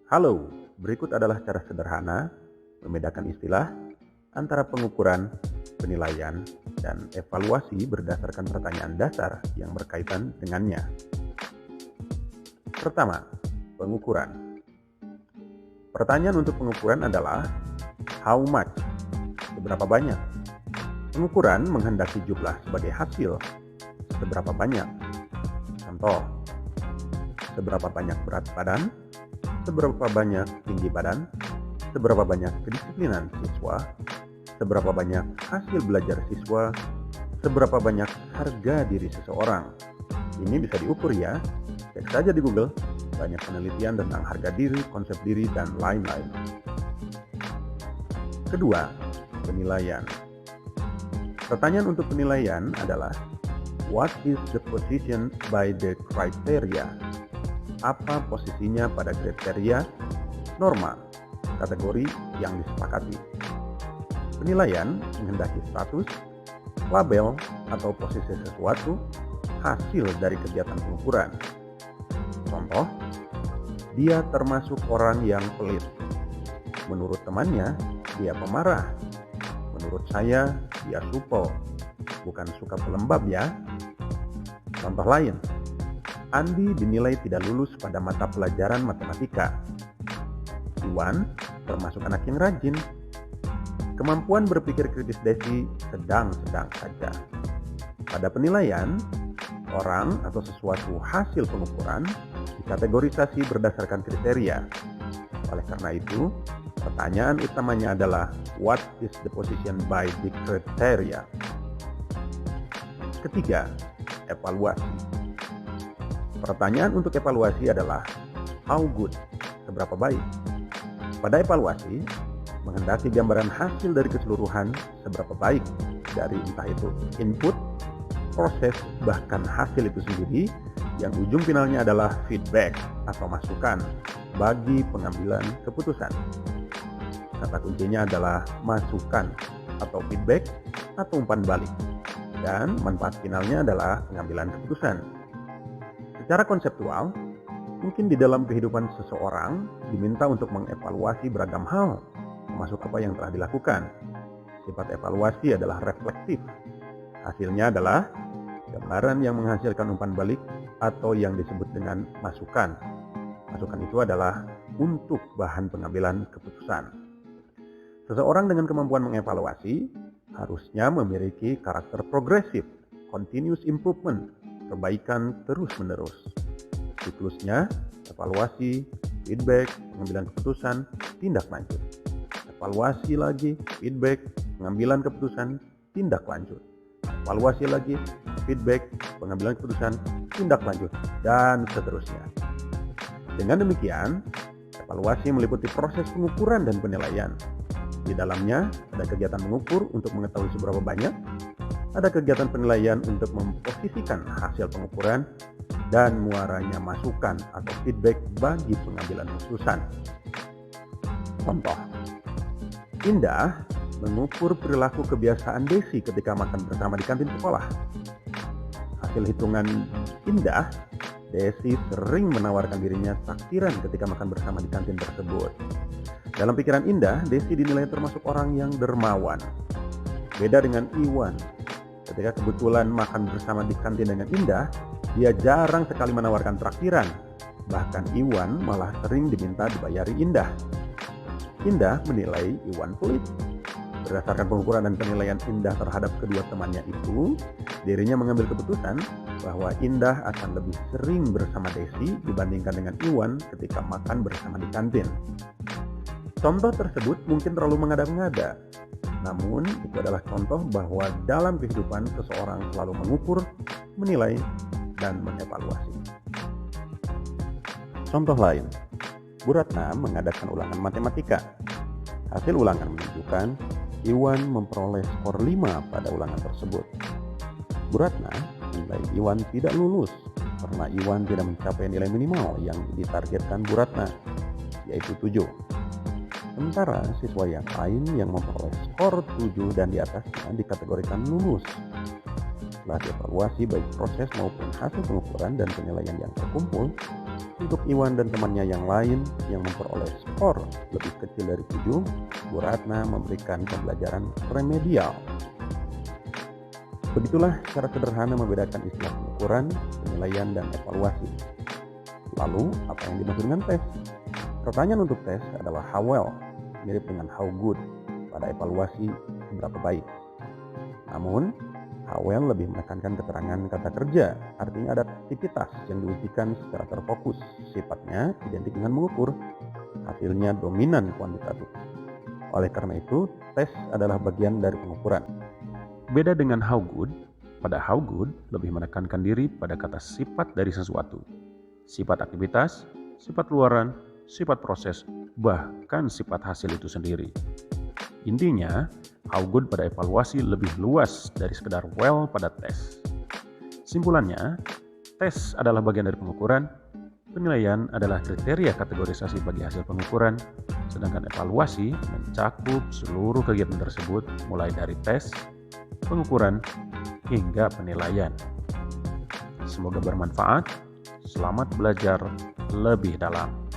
Halo, berikut adalah cara sederhana membedakan istilah antara pengukuran, penilaian, dan evaluasi berdasarkan pertanyaan dasar yang berkaitan dengannya. Pertama, pengukuran. Pertanyaan untuk pengukuran adalah how much, seberapa banyak. Pengukuran menghendaki jumlah sebagai hasil, seberapa banyak. Contoh, seberapa banyak berat badan, seberapa banyak tinggi badan, seberapa banyak kedisiplinan siswa, seberapa banyak hasil belajar siswa, seberapa banyak harga diri seseorang. Ini bisa diukur ya, cek saja di Google, banyak penelitian tentang harga diri, konsep diri, dan lain-lain. Kedua, penilaian. Pertanyaan untuk penilaian adalah, what is the position by the criteria? Apa posisinya pada kriteria, norma, kategori yang disepakati. Penilaian menghendaki status, label, atau posisi sesuatu hasil dari kegiatan pengukuran. Contoh, dia termasuk orang yang pelit. Menurut temannya, dia pemarah. Menurut saya, dia supel. Bukan suka pelembab ya. Contoh lain, Andi dinilai tidak lulus pada mata pelajaran matematika. Iwan termasuk anak yang rajin. Kemampuan berpikir kritis Desi sedang-sedang saja. Pada penilaian, orang atau sesuatu hasil pengukuran dikategorisasi berdasarkan kriteria. Oleh karena itu, pertanyaan utamanya adalah what is the position by the criteria. Ketiga, evaluasi. Pertanyaan untuk evaluasi adalah how good, seberapa baik. Pada evaluasi, menghendaki gambaran hasil dari keseluruhan seberapa baik dari entah itu input, proses, bahkan hasil itu sendiri yang ujung finalnya adalah feedback atau masukan bagi pengambilan keputusan. Kata kuncinya adalah masukan atau feedback atau umpan balik, dan manfaat finalnya adalah pengambilan keputusan. Secara konseptual, mungkin di dalam kehidupan seseorang diminta untuk mengevaluasi beragam hal, termasuk apa yang telah dilakukan. Sifat evaluasi adalah reflektif. Hasilnya adalah gambaran yang menghasilkan umpan balik atau yang disebut dengan masukan. Masukan itu adalah untuk bahan pengambilan keputusan. Seseorang dengan kemampuan mengevaluasi harusnya memiliki karakter progresif, continuous improvement, perbaikan terus-menerus. Siklusnya, evaluasi, feedback, pengambilan keputusan, tindak lanjut. Evaluasi lagi, feedback, pengambilan keputusan, tindak lanjut. Evaluasi lagi, feedback, pengambilan keputusan, tindak lanjut, dan seterusnya. Dengan demikian, evaluasi meliputi proses pengukuran dan penilaian. Di dalamnya ada kegiatan mengukur untuk mengetahui seberapa banyak, ada kegiatan penilaian untuk memposisikan hasil pengukuran, dan muaranya masukan atau feedback bagi pengambilan keputusan. Contoh, Indah mengukur perilaku kebiasaan Desi ketika makan bersama di kantin sekolah. Hasil hitungan Indah, Desi sering menawarkan dirinya takdiran ketika makan bersama di kantin tersebut. Dalam pikiran Indah, Desi dinilai termasuk orang yang dermawan. Beda dengan Iwan. Ketika kebetulan makan bersama di kantin dengan Indah, dia jarang sekali menawarkan traktiran. Bahkan Iwan malah sering diminta dibayari Indah. Indah menilai Iwan pelit. Berdasarkan pengukuran dan penilaian Indah terhadap kedua temannya itu, dirinya mengambil keputusan bahwa Indah akan lebih sering bersama Desi dibandingkan dengan Iwan ketika makan bersama di kantin. Contoh tersebut mungkin terlalu mengada-ngada. Namun, itu adalah contoh bahwa dalam kehidupan seseorang selalu mengukur, menilai, dan mengevaluasi. Contoh lain, Bu Ratna mengadakan ulangan matematika. Hasil ulangan menunjukkan Iwan memperoleh skor 5 pada ulangan tersebut. Bu Ratna menilai Iwan tidak lulus karena Iwan tidak mencapai nilai minimal yang ditargetkan Bu Ratna, yaitu 7. Sementara siswa yang lain yang memperoleh skor 7 dan di atasnya dikategorikan lulus. Setelah dievaluasi baik proses maupun hasil pengukuran dan penilaian yang terkumpul, Untuk Iwan dan temannya yang lain yang memperoleh skor lebih kecil dari 7, Bu Ratna memberikan pembelajaran remedial. Begitulah cara sederhana membedakan istilah pengukuran, penilaian, dan evaluasi. Lalu, apa yang dimaksud dengan tes? Pertanyaan untuk tes adalah how well, mirip dengan how good pada evaluasi seberapa baik. Namun, how well lebih menekankan keterangan kata kerja, artinya ada aktivitas yang diujikan secara terfokus, sifatnya identik dengan mengukur, hasilnya dominan kuantitatif. Oleh karena itu, tes adalah bagian dari pengukuran. Beda dengan how good, pada how good lebih menekankan diri pada kata sifat dari sesuatu, sifat aktivitas, sifat luaran, sifat proses, bahkan sifat hasil itu sendiri. Intinya, how good pada evaluasi lebih luas dari sekedar well pada tes. Simpulannya, tes adalah bagian dari pengukuran, penilaian adalah kriteria kategorisasi bagi hasil pengukuran, sedangkan evaluasi mencakup seluruh kegiatan tersebut mulai dari tes, pengukuran, hingga penilaian. Semoga bermanfaat. Selamat belajar lebih dalam.